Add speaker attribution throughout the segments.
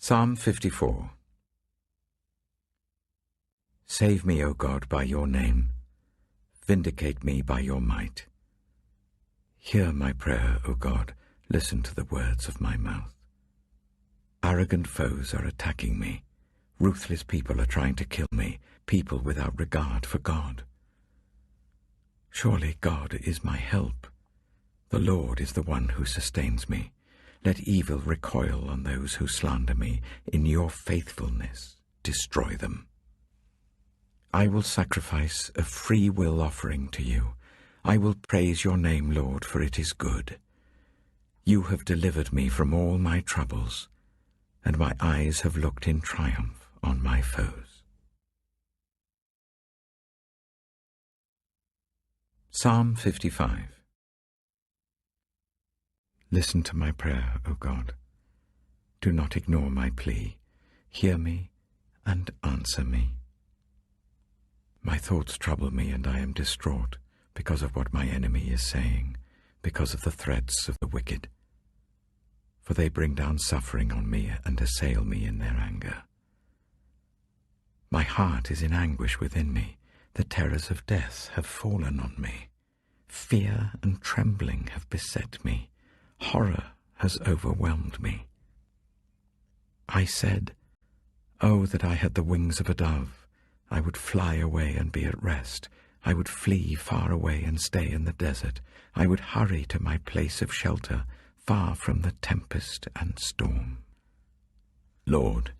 Speaker 1: Psalm 54. Save me, O God, by your name. Vindicate me by your might. Hear my prayer, O God. Listen to the words of my mouth. Arrogant foes are attacking me. Ruthless people are trying to kill me, people without regard for God. Surely God is my help. The Lord is the one who sustains me. Let evil recoil on those who slander me. In your faithfulness, destroy them. I will sacrifice a free will offering to you. I will praise your name, Lord, for it is good. You have delivered me from all my troubles, and my eyes have looked in triumph on my foes. Psalm 55. Listen to my prayer, O God. Do not ignore my plea. Hear me and answer me. My thoughts trouble me, and I am distraught because of what my enemy is saying, because of the threats of the wicked. For they bring down suffering on me and assail me in their anger. My heart is in anguish within me. The terrors of death have fallen on me. Fear and trembling have beset me. Horror has overwhelmed me. I said, "Oh, that I had the wings of a dove! I would fly away and be at rest. I would flee far away and stay in the desert. I would hurry to my place of shelter, far from the tempest and storm." Lord,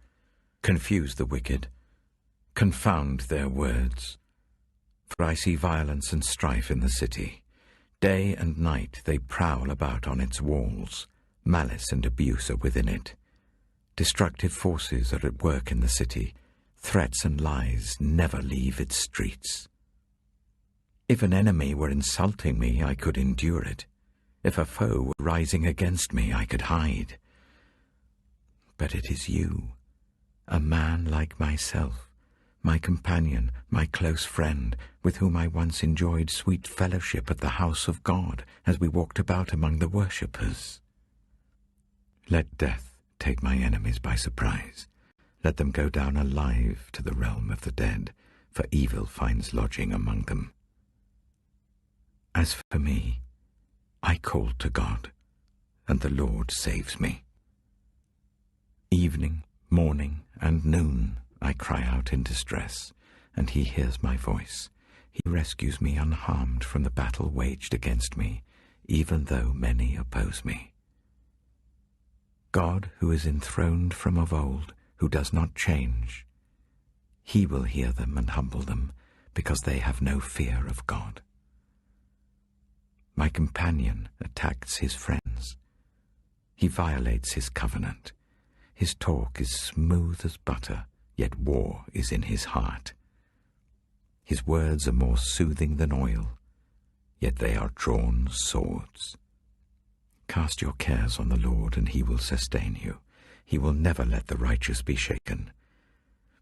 Speaker 1: confuse the wicked. Confound their words. For I see violence and strife in the city. Day and night they prowl about on its walls. Malice and abuse are within it. Destructive forces are at work in the city. Threats and lies never leave its streets. If an enemy were insulting me, I could endure it. If a foe were rising against me, I could hide. But it is you, a man like myself, my companion, my close friend, with whom I once enjoyed sweet fellowship at the house of God as we walked about among the worshippers. Let death take my enemies by surprise. Let them go down alive to the realm of the dead, for evil finds lodging among them. As for me, I called to God, and the Lord saves me. Evening, morning, and noon I cry out in distress, and he hears my voice. He rescues me unharmed from the battle waged against me, even though many oppose me. God, who is enthroned from of old, who does not change, he will hear them and humble them, because they have no fear of God. My companion attacks his friends. He violates his covenant. His talk is smooth as butter, yet war is in his heart. His words are more soothing than oil, yet they are drawn swords. Cast your cares on the Lord, and he will sustain you. He will never let the righteous be shaken.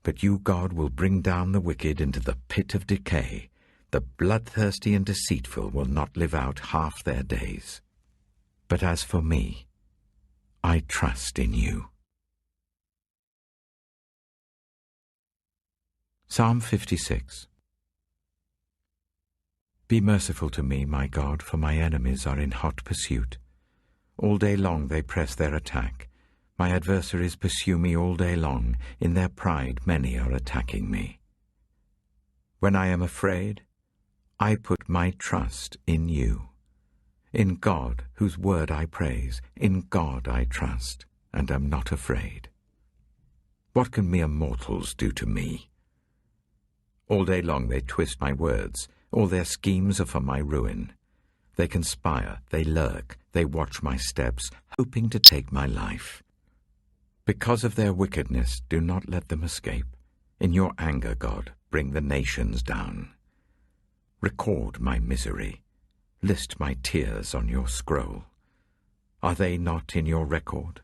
Speaker 1: But you, God, will bring down the wicked into the pit of decay. The bloodthirsty and deceitful will not live out half their days. But as for me, I trust in you. Psalm 56. Be merciful to me, my God, for my enemies are in hot pursuit. All day long they press their attack. My adversaries pursue me all day long. In their pride many are attacking me. When I am afraid, I put my trust in you. In God, whose word I praise, in God I trust, and am not afraid. What can mere mortals do to me? All day long they twist my words. All their schemes are for my ruin. They conspire, they lurk, they watch my steps, hoping to take my life. Because of their wickedness, do not let them escape. In your anger, God, bring the nations down. Record my misery. List my tears on your scroll. Are they not in your record?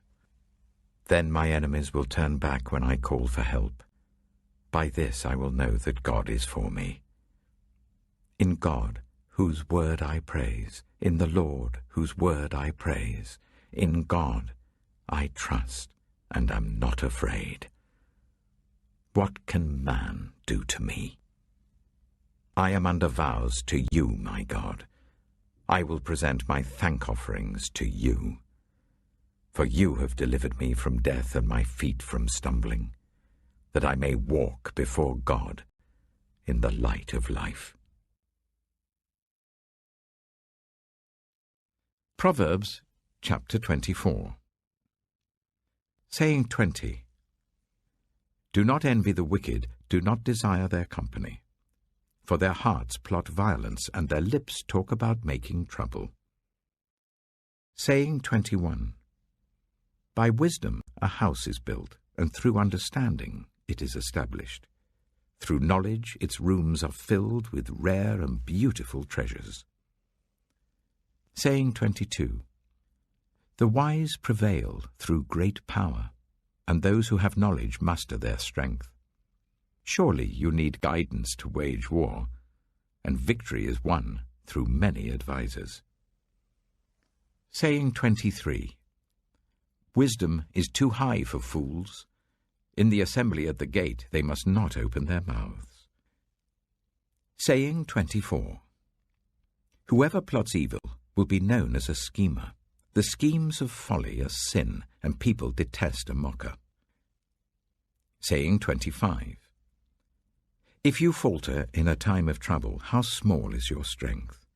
Speaker 1: Then my enemies will turn back when I call for help. By this I will know that God is for me. In God, whose word I praise, in the Lord, whose word I praise, in God I trust, and am not afraid. What can man do to me? I am under vows to you, my God. I will present my thank offerings to you. For you have delivered me from death and my feet from stumbling, that I may walk before God in the light of life. Proverbs chapter 24. Saying 20. Do not envy the wicked, do not desire their company. For their hearts plot violence, and their lips talk about making trouble. Saying 21. By wisdom a house is built, and through understanding it is established. Through knowledge its rooms are filled with rare and beautiful treasures. Saying 22. The wise prevail through great power, and those who have knowledge muster their strength. Surely you need guidance to wage war, and victory is won through many advisers. Saying 23. Wisdom is too high for fools. In the assembly at the gate they must not open their mouths. Saying 24. Whoever plots evil will be known as a schemer. The schemes of folly are sin, and people detest a mocker. Saying 25. If you falter in a time of trouble, how small is your strength?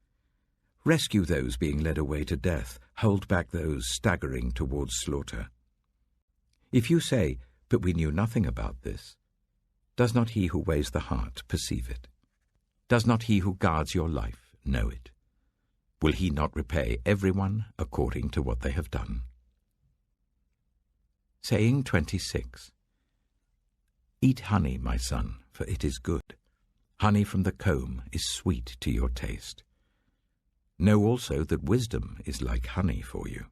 Speaker 1: Rescue those being led away to death, hold back those staggering towards slaughter. If you say, but we knew nothing about this, does not he who weighs the heart perceive it? Does not he who guards your life know it? Will he not repay everyone according to what they have done? Saying 26. Eat honey, my son, for it is good. Honey from the comb is sweet to your taste. Know also that wisdom is like honey for you.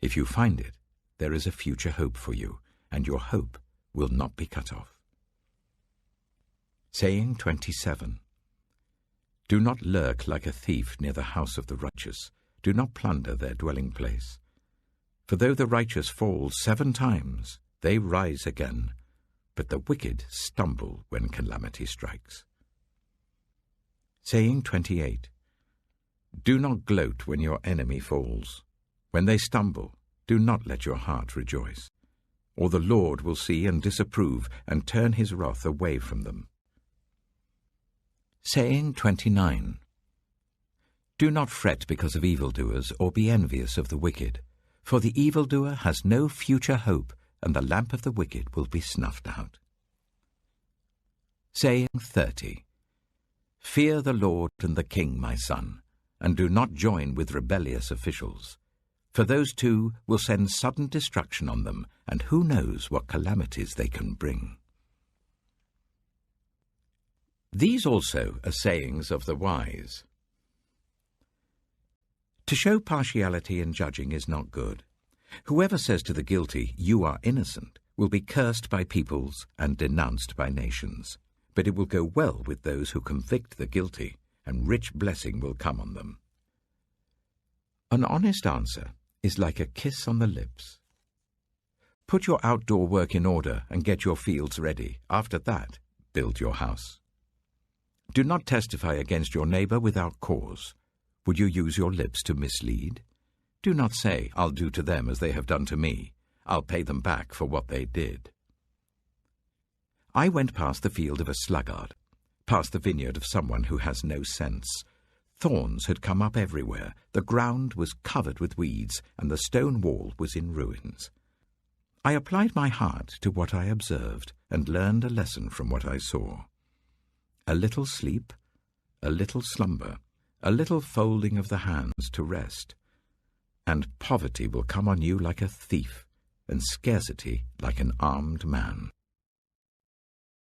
Speaker 1: If you find it, there is a future hope for you, and your hope will not be cut off. Saying 27. Do not lurk like a thief near the house of the righteous. Do not plunder their dwelling place. For though the righteous fall 7 times, they rise again, but the wicked stumble when calamity strikes. Saying 28. Do not gloat when your enemy falls. When they stumble, do not let your heart rejoice, or the Lord will see and disapprove and turn his wrath away from them. Saying 29. Do not fret because of evildoers, or be envious of the wicked, for the evildoer has no future hope, and the lamp of the wicked will be snuffed out. Saying 30. Fear the Lord and the King, my son, and do not join with rebellious officials, for those two will send sudden destruction on them, and who knows what calamities they can bring. These also are sayings of the wise. To show partiality in judging is not good. Whoever says to the guilty, "You are innocent," will be cursed by peoples and denounced by nations. But it will go well with those who convict the guilty, and rich blessing will come on them. An honest answer is like a kiss on the lips. Put your outdoor work in order and get your fields ready. After that, build your house. Do not testify against your neighbor without cause. Would you use your lips to mislead? Do not say, "I'll do to them as they have done to me. I'll pay them back for what they did." I went past the field of a sluggard, past the vineyard of someone who has no sense. Thorns had come up everywhere, the ground was covered with weeds, and the stone wall was in ruins. I applied my heart to what I observed, and learned a lesson from what I saw. A little sleep, a little slumber, a little folding of the hands to rest, and poverty will come on you like a thief, and scarcity like an armed man.